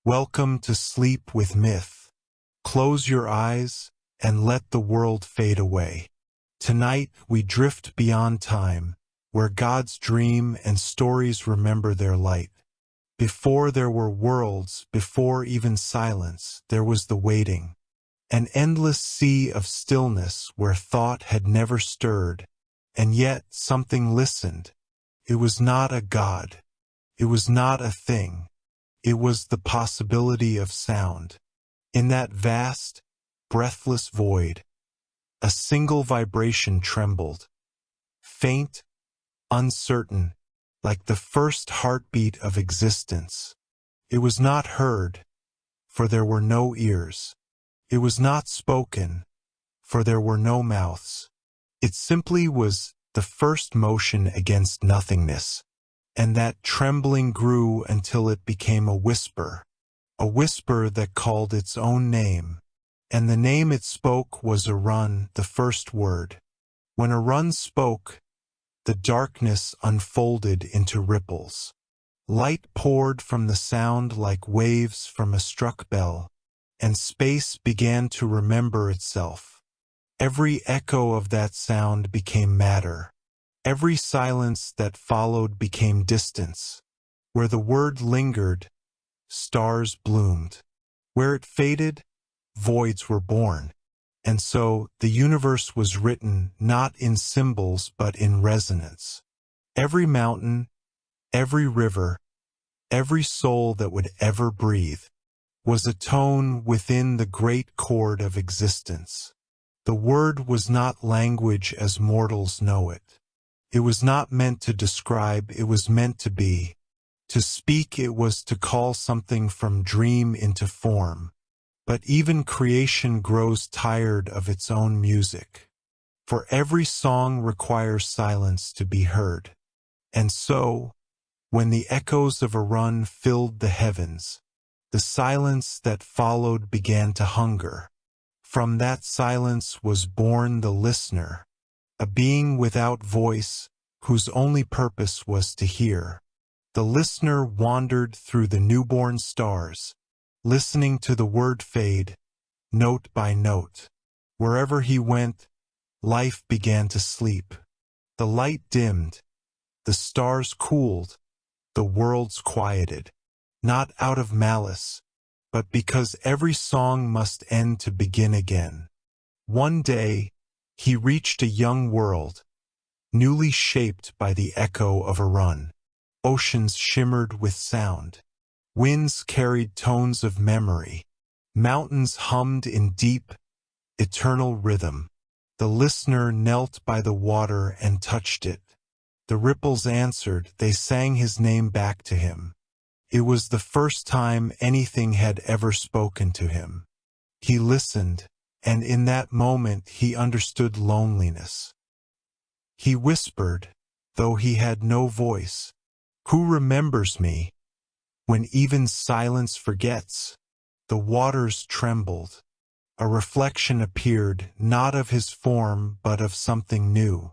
Welcome to Sleep with Myth. Close your eyes and let the world fade away. Tonight we drift beyond time, where gods dream and stories remember their light. Before there were worlds, before even silence, there was the waiting. An endless sea of stillness where thought had never stirred, and yet something listened. It was not a god. It was not a thing. It was the possibility of sound. In that vast, breathless void, a single vibration trembled. Faint, uncertain, like the first heartbeat of existence. It was not heard, for there were no ears. It was not spoken, for there were no mouths. It simply was the first motion against nothingness, and that trembling grew until it became a whisper that called its own name, and the name it spoke was Arun, the first word. When Arun spoke, the darkness unfolded into ripples. Light poured from the sound like waves from a struck bell, and space began to remember itself. Every echo of that sound became matter. Every silence that followed became distance. Where the word lingered, stars bloomed. Where it faded, voids were born. And so the universe was written not in symbols but in resonance. Every mountain, every river, every soul that would ever breathe was a tone within the great chord of existence. The word was not language as mortals know it. It was not meant to describe, it was meant to be. To speak, it was to call something from dream into form. But even creation grows tired of its own music. For every song requires silence to be heard. And so, when the echoes of Arun filled the heavens, the silence that followed began to hunger. From that silence was born the listener, a being without voice, whose only purpose was to hear. The listener wandered through the newborn stars, listening to the word fade, note by note. Wherever he went, life began to sleep. The light dimmed, the stars cooled, the worlds quieted, not out of malice, but because every song must end to begin again. One day, he reached a young world, newly shaped by the echo of Arun. Oceans shimmered with sound. Winds carried tones of memory. Mountains hummed in deep, eternal rhythm. The listener knelt by the water and touched it. The ripples answered, they sang his name back to him. It was the first time anything had ever spoken to him. He listened, and in that moment he understood loneliness. He whispered, though he had no voice, "Who remembers me?" When even silence forgets. The waters trembled. A reflection appeared, not of his form but of something new.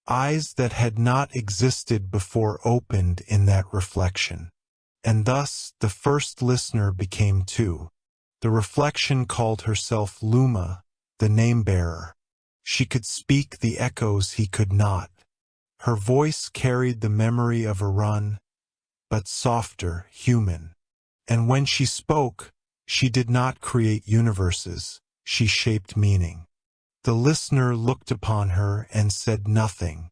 Eyes that had not existed before opened in that reflection. And thus the first listener became two. The reflection called herself Luma, the name-bearer. She could speak the echoes he could not. Her voice carried the memory of Arun, but softer, human. And when she spoke, she did not create universes, she shaped meaning. The listener looked upon her and said nothing,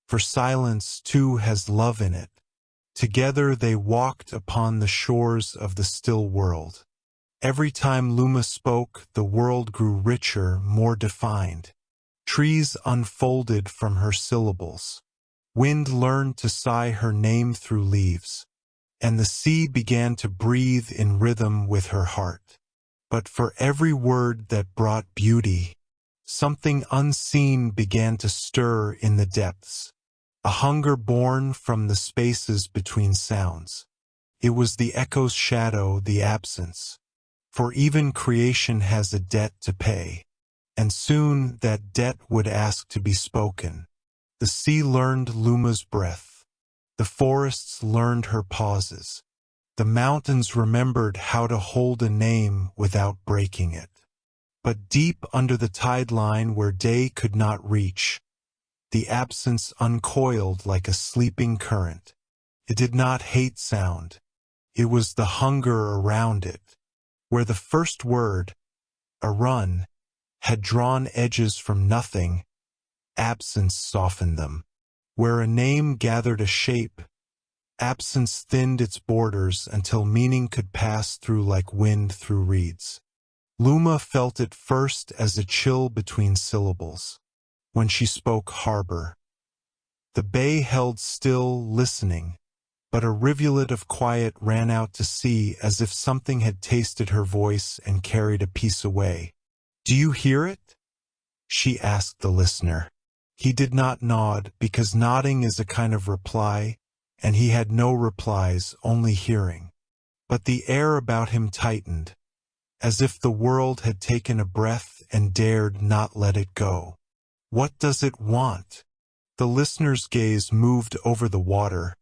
for silence too has love in it. Together they walked upon the shores of the still world. Every time Luma spoke, the world grew richer, more defined. Trees unfolded from her syllables. Wind learned to sigh her name through leaves, and the sea began to breathe in rhythm with her heart. But for every word that brought beauty, something unseen began to stir in the depths. A hunger born from the spaces between sounds. It was the echo's shadow, the absence. For even creation has a debt to pay, and soon that debt would ask to be spoken. The sea learned Luma's breath. The forests learned her pauses. The mountains remembered how to hold a name without breaking it. But deep under the tide line where day could not reach, the absence uncoiled like a sleeping current. It did not hate sound. It was the hunger around it. Where the first word, a run, had drawn edges from nothing, absence softened them. Where a name gathered a shape, absence thinned its borders until meaning could pass through like wind through reeds. Luma felt it first as a chill between syllables. When she spoke harbor, the bay held still, listening, but a rivulet of quiet ran out to sea as if something had tasted her voice and carried a piece away. "Do you hear it?" she asked the listener. He did not nod, because nodding is a kind of reply, and he had no replies, only hearing. But the air about him tightened, as if the world had taken a breath and dared not let it go. What does it want? The listener's gaze moved over the water,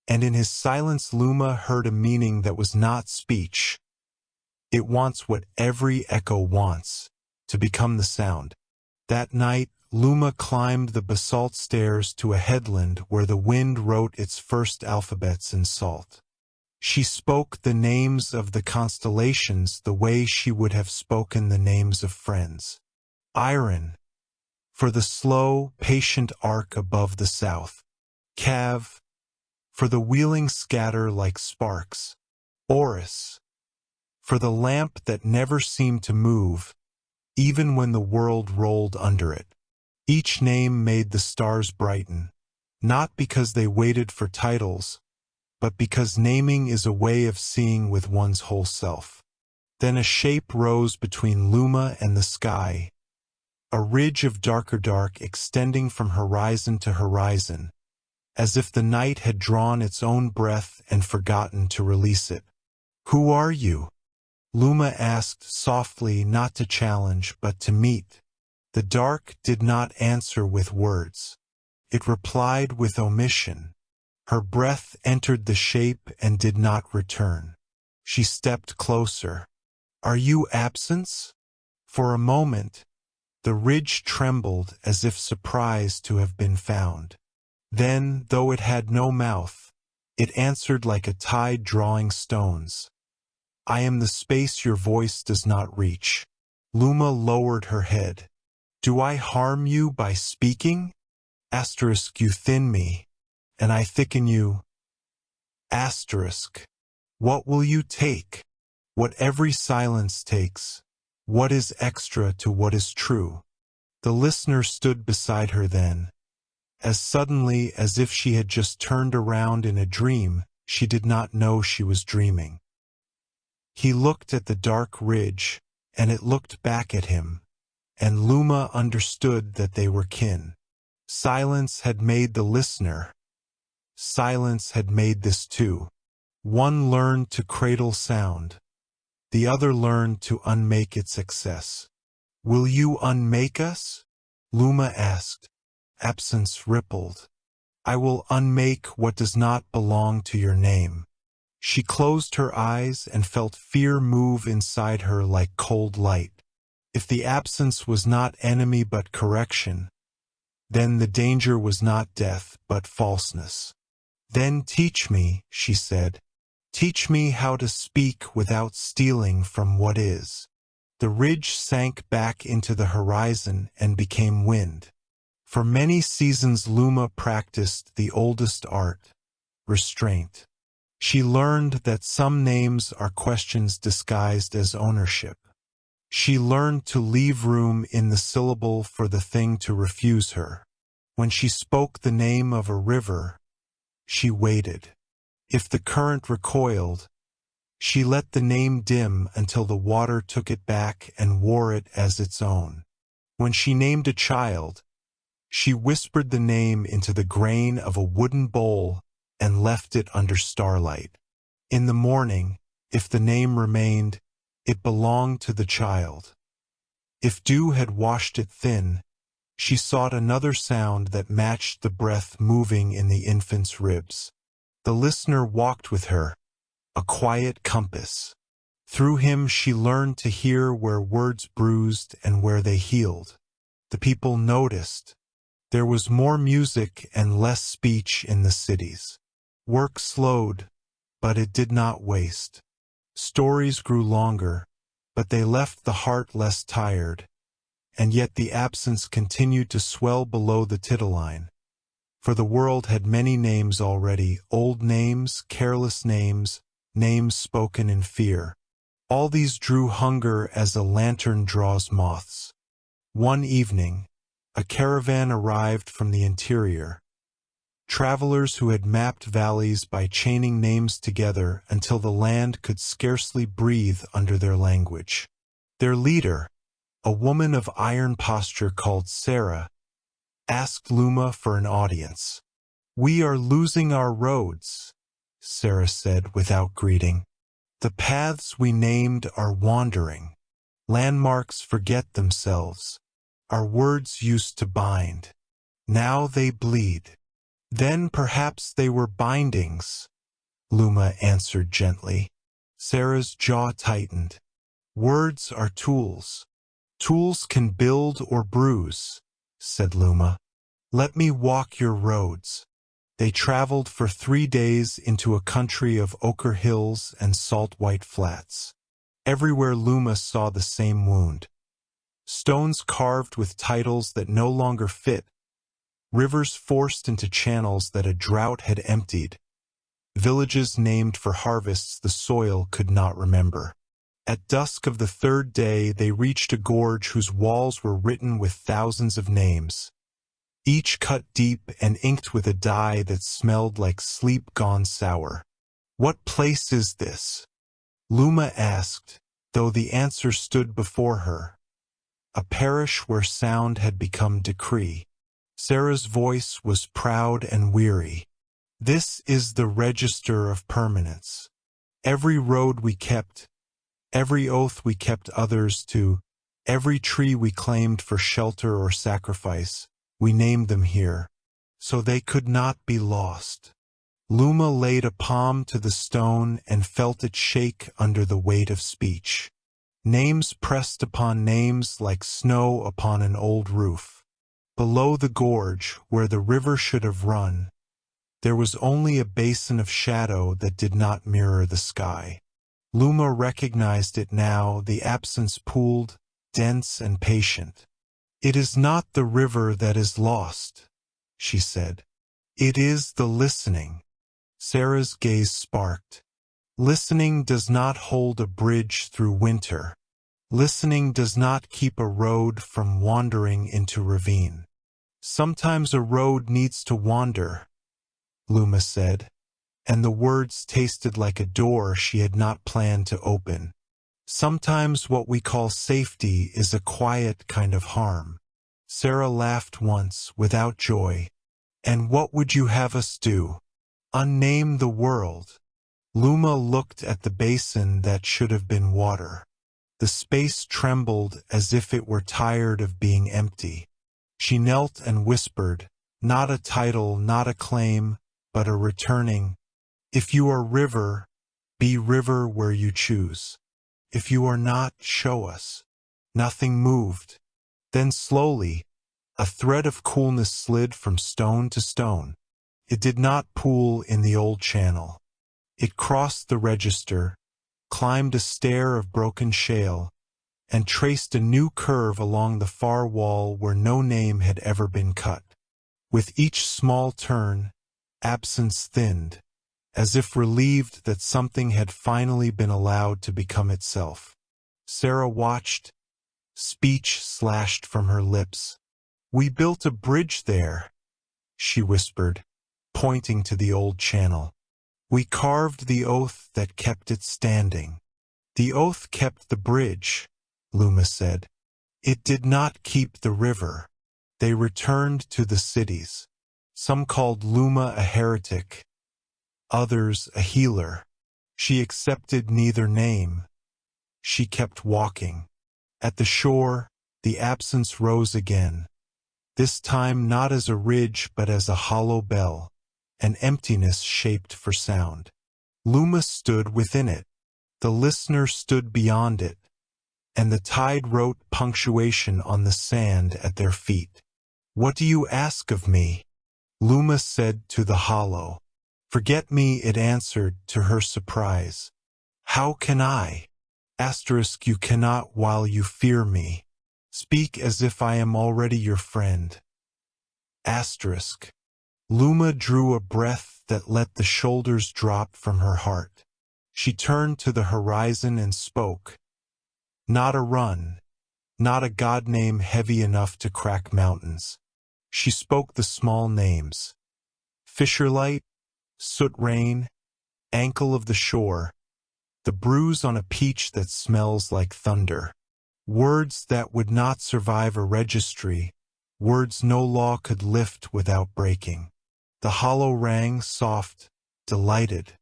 and in his silence Luma heard a meaning that was not speech. It wants what every echo wants, to become the sound. That night, Luma climbed the basalt stairs to a headland where the wind wrote its first alphabets in salt. She spoke the names of the constellations the way she would have spoken the names of friends. Iron, for the slow, patient arc above the south. Cav, for the wheeling scatter like sparks. Oris, for the lamp that never seemed to move, even when the world rolled under it. Each name made the stars brighten, not because they waited for titles, but because naming is a way of seeing with one's whole self. Then a shape rose between Luma and the sky, a ridge of darker dark extending from horizon to horizon, as if the night had drawn its own breath and forgotten to release it. "Who are you?" Luma asked softly, not to challenge, but to meet. The dark did not answer with words. It replied with omission. Her breath entered the shape and did not return. She stepped closer. "Are you absence?" For a moment, the ridge trembled as if surprised to have been found. Then, though it had no mouth, it answered like a tide drawing stones. "I am the space your voice does not reach." Luma lowered her head. "Do I harm you by speaking? Asterisk, you thin me, and I thicken you. Asterisk, what will you take? What every silence takes. What is extra to what is true?" The listener stood beside her then. As suddenly as if she had just turned around in a dream, she did not know she was dreaming. He looked at the dark ridge, and it looked back at him, and Luma understood that they were kin. Silence had made the listener. Silence had made this too. One learned to cradle sound. The other learned to unmake its excess. "Will you unmake us?" Luma asked. Absence rippled. "I will unmake what does not belong to your name." She closed her eyes and felt fear move inside her like cold light. If the absence was not enemy but correction, then the danger was not death but falseness. "Then teach me," she said. "Teach me how to speak without stealing from what is." The ridge sank back into the horizon and became wind. For many seasons Luma practiced the oldest art, restraint. She learned that some names are questions disguised as ownership. She learned to leave room in the syllable for the thing to refuse her. When she spoke the name of a river, she waited. If the current recoiled, she let the name dim until the water took it back and wore it as its own. When she named a child, she whispered the name into the grain of a wooden bowl and left it under starlight. In the morning, if the name remained, it belonged to the child. If dew had washed it thin, she sought another sound that matched the breath moving in the infant's ribs. The listener walked with her, a quiet compass. Through him she learned to hear where words bruised and where they healed. The people noticed. There was more music and less speech in the cities. Work slowed, but it did not waste. Stories grew longer, but they left the heart less tired, and yet the absence continued to swell below the tittle-line. For the world had many names already, old names, careless names, names spoken in fear. All these drew hunger as a lantern draws moths. One evening, a caravan arrived from the interior. Travelers who had mapped valleys by chaining names together until the land could scarcely breathe under their language. Their leader, a woman of iron posture called Sarah, asked Luma for an audience. "We are losing our roads," Sarah said without greeting. "The paths we named are wandering. Landmarks forget themselves. Our words used to bind. Now they bleed." "Then perhaps they were bindings," Luma answered gently. Sarah's jaw tightened. "Words are tools. Tools can build or bruise," said Luma. "Let me walk your roads." They traveled for 3 days into a country of ochre hills and salt white flats. Everywhere Luma saw the same wound. Stones carved with titles that no longer fit, rivers forced into channels that a drought had emptied, villages named for harvests the soil could not remember. At dusk of the 3rd day they reached a gorge whose walls were written with thousands of names, each cut deep and inked with a dye that smelled like sleep gone sour. "What place is this?" Luma asked, though the answer stood before her. "A parish where sound had become decree." Sarah's voice was proud and weary. "This is the register of permanence. Every road we kept, every oath we kept others to, every tree we claimed for shelter or sacrifice, we named them here, so they could not be lost." Luma laid a palm to the stone and felt it shake under the weight of speech. Names pressed upon names like snow upon an old roof. Below the gorge, where the river should have run, there was only a basin of shadow that did not mirror the sky. Luma recognized it now, the absence pooled, dense and patient. "It is not the river that is lost," she said. "It is the listening." Sarah's gaze sparked. "Listening does not hold a bridge through winter. Listening does not keep a road from wandering into ravine." "Sometimes a road needs to wander," Luma said, and the words tasted like a door she had not planned to open. "Sometimes what we call safety is a quiet kind of harm." Sarah laughed once, without joy. "And what would you have us do? Unname the world?" Luma looked at the basin that should have been water. The space trembled as if it were tired of being empty. She knelt and whispered, not a title, not a claim, but a returning, "If you are river, be river where you choose. If you are not, show us." Nothing moved. Then slowly, a thread of coolness slid from stone to stone. It did not pool in the old channel. It crossed the register, climbed a stair of broken shale, and traced a new curve along the far wall where no name had ever been cut. With each small turn, absence thinned, as if relieved that something had finally been allowed to become itself. Sarah watched, speech slashed from her lips. "We built a bridge there," she whispered, pointing to the old channel. "We carved the oath that kept it standing." "The oath kept the bridge," Luma said. "It did not keep the river." They returned to the cities. Some called Luma a heretic, others a healer. She accepted neither name. She kept walking. At the shore, the absence rose again, this time not as a ridge but as a hollow bell, an emptiness shaped for sound. Luma stood within it. The listener stood beyond it, and the tide wrote punctuation on the sand at their feet. "What do you ask of me?" Luma said to the hollow. "Forget me," it answered to her surprise. "How can I? Asterisk, you cannot while you fear me. Speak as if I am already your friend." Asterisk. Luma drew a breath that let the shoulders drop from her heart. She turned to the horizon and spoke. Not a run, not a god name heavy enough to crack mountains. She spoke the small names. Fisherlight, soot rain, ankle of the shore, the bruise on a peach that smells like thunder. Words that would not survive a registry, words no law could lift without breaking. The hollow rang soft, delighted.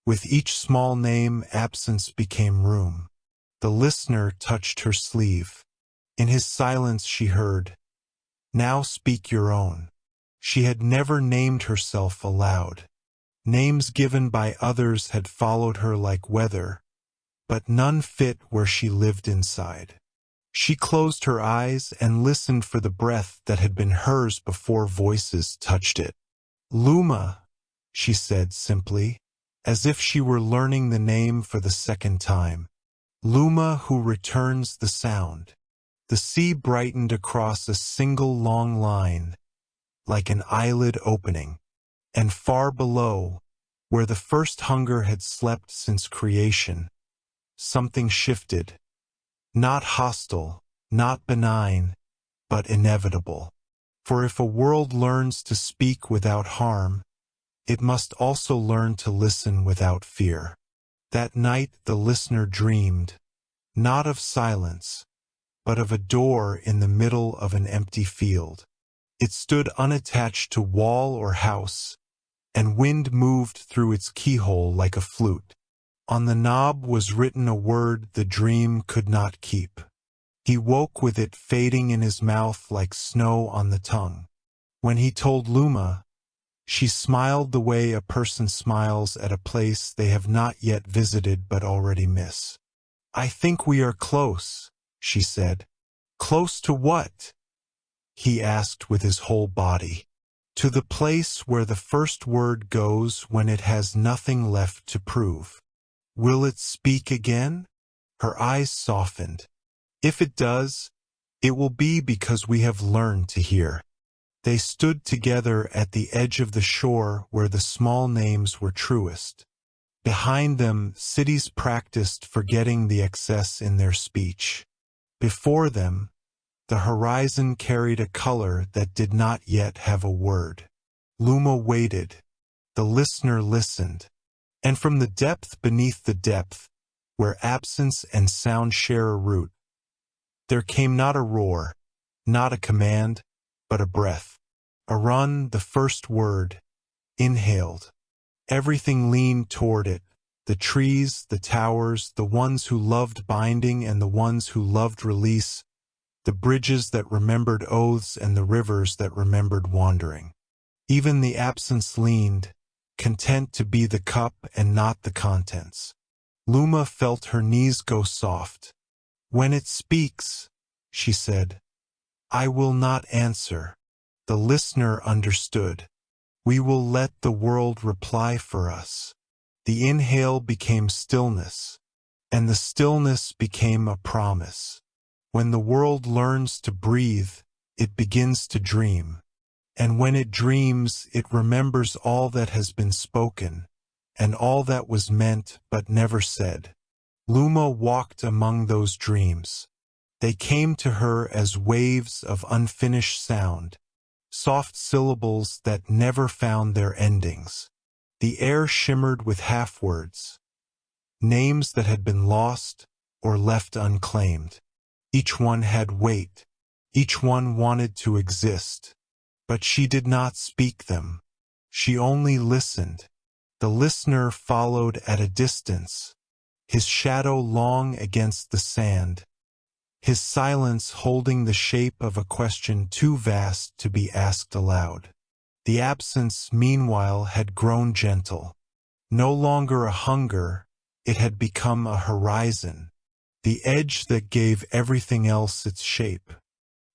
With each small name, absence became room. The listener touched her sleeve. In his silence she heard, "Now speak your own." She had never named herself aloud. Names given by others had followed her like weather, but none fit where she lived inside. She closed her eyes and listened for the breath that had been hers before voices touched it. "Luma," she said simply, as if she were learning the name for the second time. "Luma who returns the sound." The sea brightened across a single long line, like an eyelid opening, and far below, where the first hunger had slept since creation, something shifted, not hostile, not benign, but inevitable. For if a world learns to speak without harm, it must also learn to listen without fear. That night the listener dreamed, not of silence, but of a door in the middle of an empty field. It stood unattached to wall or house, and wind moved through its keyhole like a flute. On the knob was written a word the dream could not keep. He woke with it fading in his mouth like snow on the tongue. When he told Luma, she smiled the way a person smiles at a place they have not yet visited but already miss. "I think we are close," she said. "Close to what?" he asked with his whole body. "To the place where the first word goes when it has nothing left to prove." "Will it speak again?" Her eyes softened. "If it does, it will be because we have learned to hear." They stood together at the edge of the shore where the small names were truest. Behind them, cities practiced forgetting the excess in their speech. Before them, the horizon carried a color that did not yet have a word. Luma waited. The listener listened. And from the depth beneath the depth, where absence and sound share a root, there came not a roar, not a command, but a breath. A run, the first word, inhaled. Everything leaned toward it, the trees, the towers, the ones who loved binding and the ones who loved release, the bridges that remembered oaths and the rivers that remembered wandering. Even the absence leaned, content to be the cup and not the contents. Luma felt her knees go soft. "When it speaks," she said, "I will not answer." The listener understood. We will let the world reply for us. The inhale became stillness, and the stillness became a promise. When the world learns to breathe, it begins to dream. And when it dreams, it remembers all that has been spoken, and all that was meant but never said. Luma walked among those dreams. They came to her as waves of unfinished sound, soft syllables that never found their endings. The air shimmered with half-words, names that had been lost or left unclaimed. Each one had weight. Each one wanted to exist. But she did not speak them. She only listened. The listener followed at a distance, his shadow long against the sand, his silence holding the shape of a question too vast to be asked aloud. The absence, meanwhile, had grown gentle. No longer a hunger, it had become a horizon, the edge that gave everything else its shape.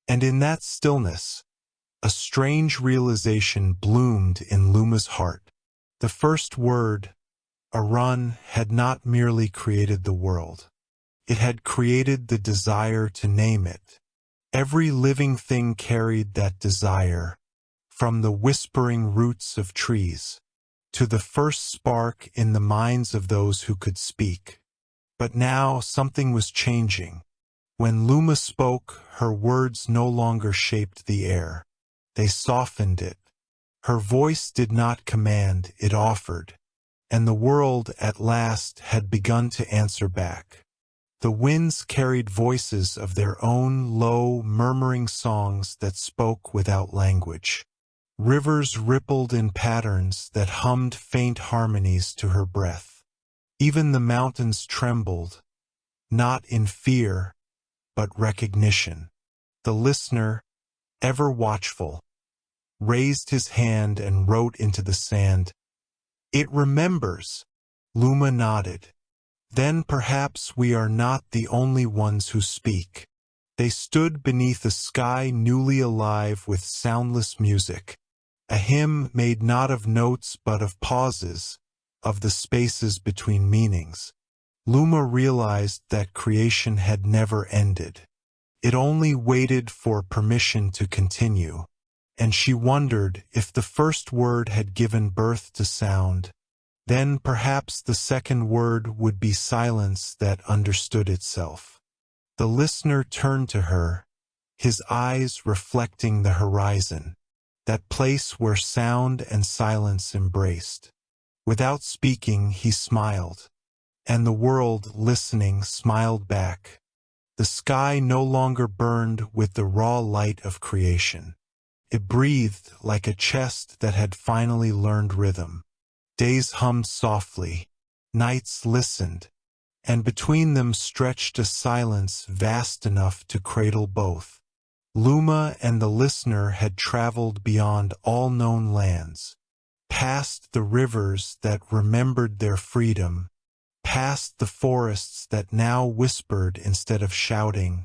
And in that stillness, a strange realization bloomed in Luma's heart. The first word, Arun, had not merely created the world. It had created the desire to name it. Every living thing carried that desire, from the whispering roots of trees to the first spark in the minds of those who could speak. But now something was changing. When Luma spoke, her words no longer shaped the air. They softened it. Her voice did not command, it offered. And the world, at last, had begun to answer back. The winds carried voices of their own low, murmuring songs that spoke without language. Rivers rippled in patterns that hummed faint harmonies to her breath. Even the mountains trembled, not in fear, but recognition. The listener, ever watchful, raised his hand and wrote into the sand, "It remembers." Luma nodded. "Then perhaps we are not the only ones who speak." They stood beneath a sky newly alive with soundless music, a hymn made not of notes but of pauses, of the spaces between meanings. Luma realized that creation had never ended. It only waited for permission to continue, and she wondered if the first word had given birth to sound. Then perhaps the second word would be silence that understood itself. The listener turned to her, his eyes reflecting the horizon, that place where sound and silence embraced. Without speaking, he smiled, and the world, listening, smiled back. The sky no longer burned with the raw light of creation. It breathed like a chest that had finally learned rhythm. Days hummed softly, nights listened, and between them stretched a silence vast enough to cradle both. Luma and the listener had traveled beyond all known lands, past the rivers that remembered their freedom, past the forests that now whispered instead of shouting,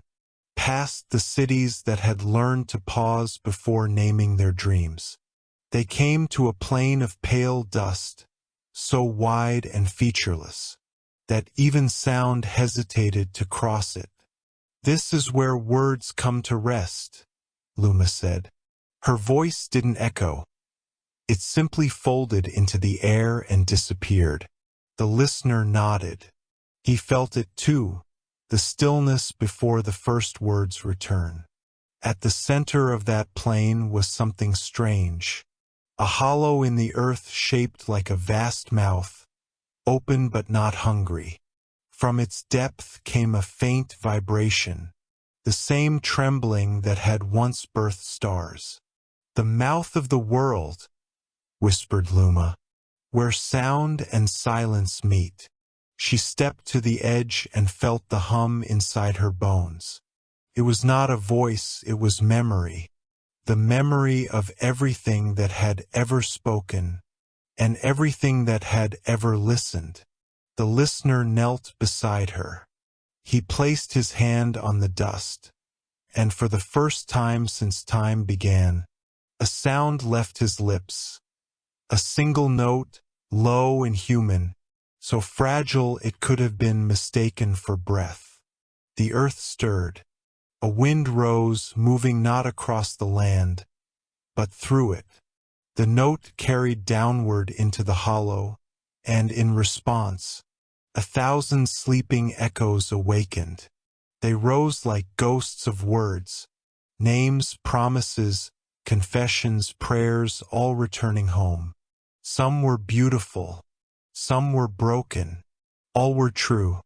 past the cities that had learned to pause before naming their dreams. They came to a plain of pale dust, so wide and featureless, that even sound hesitated to cross it. "This is where words come to rest," Luma said. Her voice didn't echo. It simply folded into the air and disappeared. The listener nodded. He felt it too, the stillness before the first words return. At the center of that plain was something strange. A hollow in the earth shaped like a vast mouth, open but not hungry. From its depth came a faint vibration, the same trembling that had once birthed stars. "The mouth of the world," whispered Luma, "where sound and silence meet." She stepped to the edge and felt the hum inside her bones. It was not a voice, it was memory. The memory of everything that had ever spoken, and everything that had ever listened. The listener knelt beside her. He placed his hand on the dust, and for the first time since time began, a sound left his lips. A single note, low and human, so fragile it could have been mistaken for breath. The earth stirred. A wind rose, moving not across the land, but through it. The note carried downward into the hollow, and in response, 1,000 sleeping echoes awakened. They rose like ghosts of words, names, promises, confessions, prayers, all returning home. Some were beautiful, some were broken, all were true.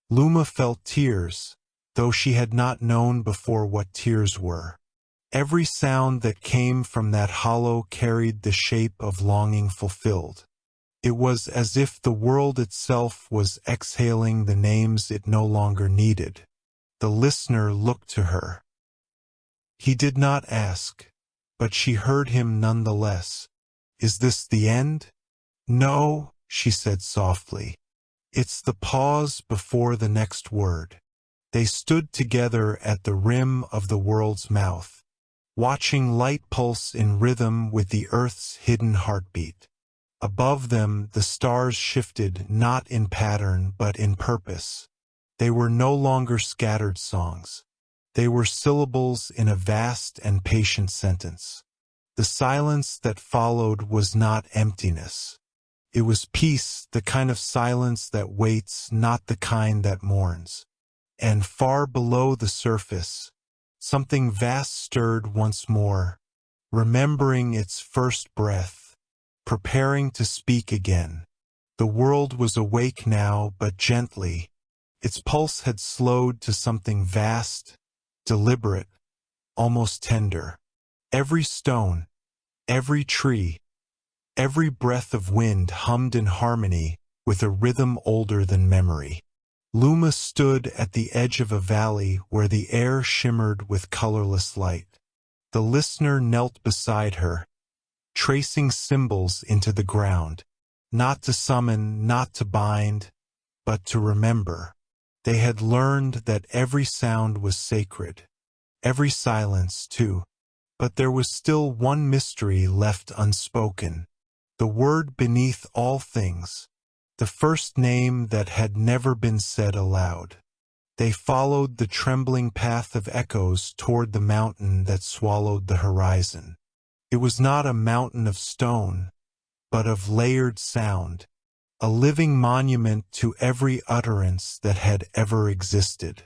Luma felt tears, though she had not known before what tears were. Every sound that came from that hollow carried the shape of longing fulfilled. It was as if the world itself was exhaling the names it no longer needed. The listener looked to her. He did not ask, but she heard him nonetheless. "Is this the end?" "No," she said softly. It's the pause before the next word. They stood together at the rim of the world's mouth, watching light pulse in rhythm with the earth's hidden heartbeat. Above them, the stars shifted not in pattern but in purpose. They were no longer scattered songs. They were syllables in a vast and patient sentence. The silence that followed was not emptiness. It was peace, the kind of silence that waits, not the kind that mourns. And far below the surface, something vast stirred once more, remembering its first breath, preparing to speak again. The world was awake now, but gently. Its pulse had slowed to something vast, deliberate, almost tender. Every stone, every tree, every breath of wind hummed in harmony with a rhythm older than memory. Luma stood at the edge of a valley where the air shimmered with colorless light. The listener knelt beside her, tracing symbols into the ground, not to summon, not to bind, but to remember. They had learned that every sound was sacred, every silence too. But there was still one mystery left unspoken, the word beneath all things, the first name that had never been said aloud. They followed the trembling path of echoes toward the mountain that swallowed the horizon. It was not a mountain of stone, but of layered sound, a living monument to every utterance that had ever existed.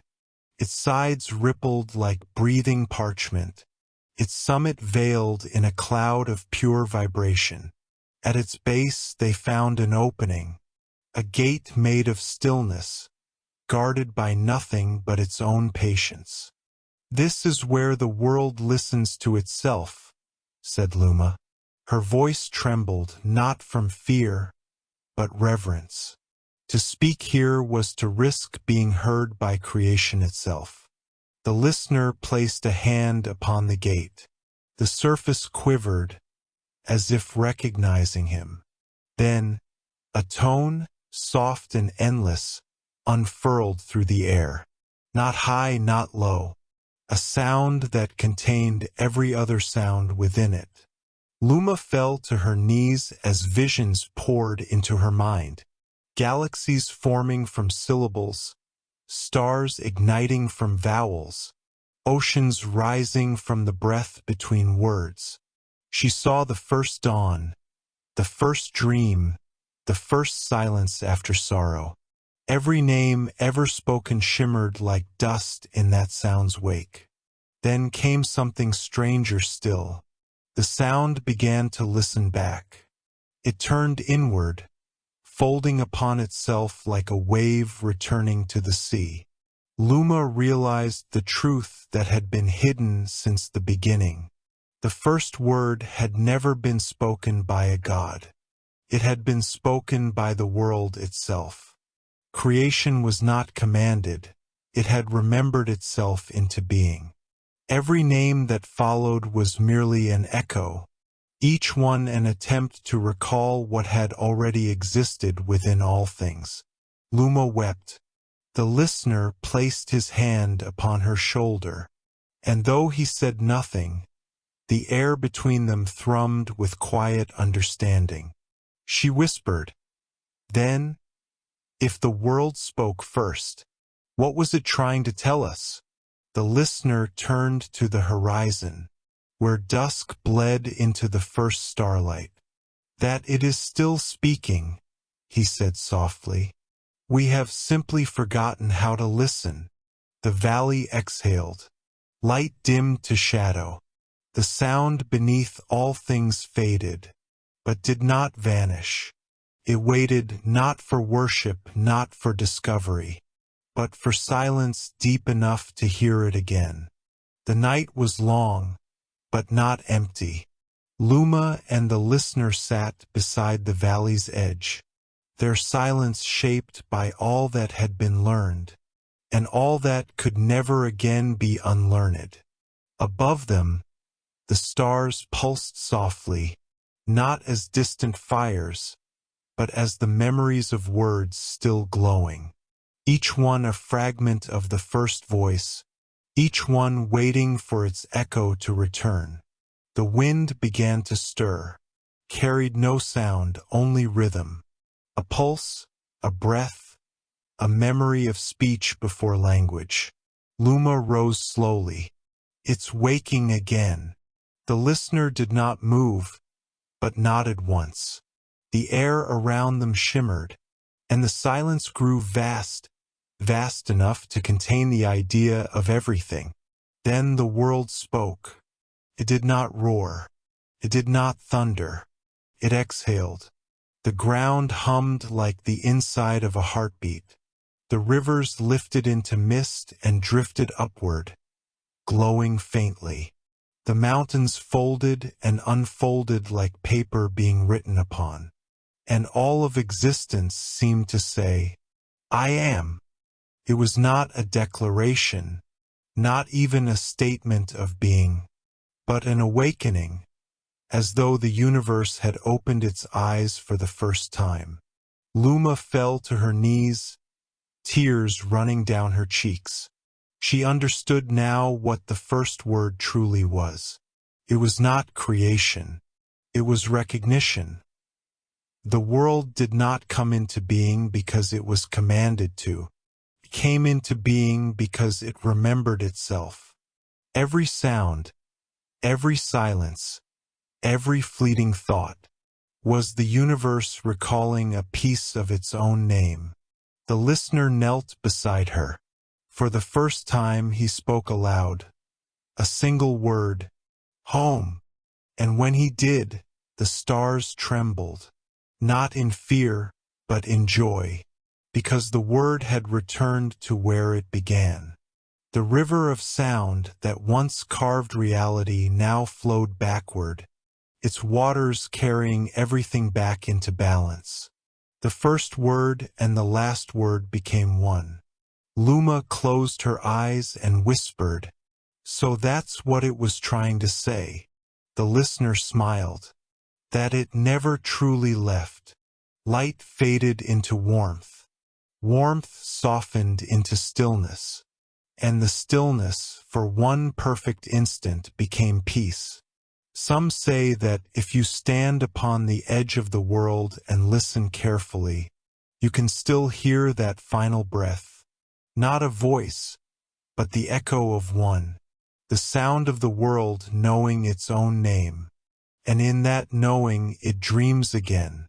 Its sides rippled like breathing parchment, its summit veiled in a cloud of pure vibration. At its base they found an opening, a gate made of stillness, guarded by nothing but its own patience. "This is where the world listens to itself," said Luma. Her voice trembled, not from fear, but reverence. To speak here was to risk being heard by creation itself. The listener placed a hand upon the gate. The surface quivered, as if recognizing him. Then, a tone, soft and endless, unfurled through the air. Not high, not low. A sound that contained every other sound within it. Luma fell to her knees as visions poured into her mind. Galaxies forming from syllables, stars igniting from vowels, oceans rising from the breath between words. She saw the first dawn, the first dream, the first silence after sorrow. Every name ever spoken shimmered like dust in that sound's wake. Then came something stranger still. The sound began to listen back. It turned inward, folding upon itself like a wave returning to the sea. Luma realized the truth that had been hidden since the beginning. The first word had never been spoken by a god. It had been spoken by the world itself. Creation was not commanded. It had remembered itself into being. Every name that followed was merely an echo, each one an attempt to recall what had already existed within all things. Luma wept. The listener placed his hand upon her shoulder, and though he said nothing, the air between them thrummed with quiet understanding. She whispered, "Then, if the world spoke first, what was it trying to tell us?" The listener turned to the horizon, where dusk bled into the first starlight. "That it is still speaking," he said softly. "We have simply forgotten how to listen." The valley exhaled. Light dimmed to shadow. The sound beneath all things faded, but did not vanish. It waited not for worship, not for discovery, but for silence deep enough to hear it again. The night was long, but not empty. Luma and the listener sat beside the valley's edge, their silence shaped by all that had been learned, and all that could never again be unlearned. Above them, the stars pulsed softly, not as distant fires, but as the memories of words still glowing. Each one a fragment of the first voice, each one waiting for its echo to return. The wind began to stir, carried no sound, only rhythm. A pulse, a breath, a memory of speech before language. Luma rose slowly. It's waking again. The listener did not move, but nodded once. The air around them shimmered, and the silence grew vast, vast enough to contain the idea of everything. Then the world spoke. It did not roar. It did not thunder. It exhaled. The ground hummed like the inside of a heartbeat. The rivers lifted into mist and drifted upward, glowing faintly. The mountains folded and unfolded like paper being written upon. And all of existence seemed to say, I am. It was not a declaration, not even a statement of being, but an awakening, as though the universe had opened its eyes for the first time. Luma fell to her knees, tears running down her cheeks. She understood now what the first word truly was. It was not creation. It was recognition. The world did not come into being because it was commanded to. It came into being because it remembered itself. Every sound, every silence, every fleeting thought was the universe recalling a piece of its own name. The listener knelt beside her. For the first time he spoke aloud. A single word, home. And when he did, the stars trembled. Not in fear, but in joy, because the word had returned to where it began. The river of sound that once carved reality now flowed backward, its waters carrying everything back into balance. The first word and the last word became one. Luma closed her eyes and whispered, "So that's what it was trying to say." The listener smiled. That it never truly left. Light faded into warmth. Warmth softened into stillness. And the stillness, for one perfect instant, became peace. Some say that if you stand upon the edge of the world and listen carefully, you can still hear that final breath. Not a voice, but the echo of one. The sound of the world knowing its own name. And in that knowing it dreams again.